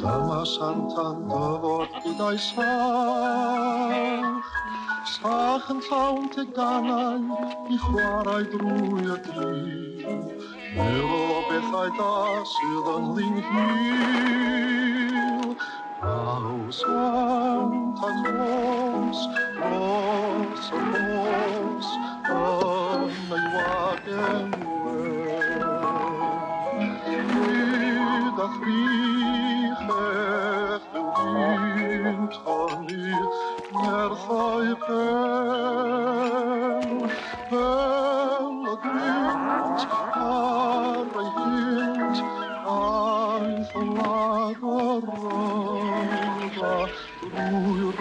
Dyma Santa'n dyfod gyda'i sach, sach yn llawn teganau i chwarae drwy y dydd. Meddwl o bethau da sydd yn ddynghil. Naw Santa Claus, dros y nos, yn ei wagen wen. Pryd a thrichech yw dyn tynnu nerthau pen. Fel y gwynt ar ei hynt, aeth y ladd y rhynfa drwy'r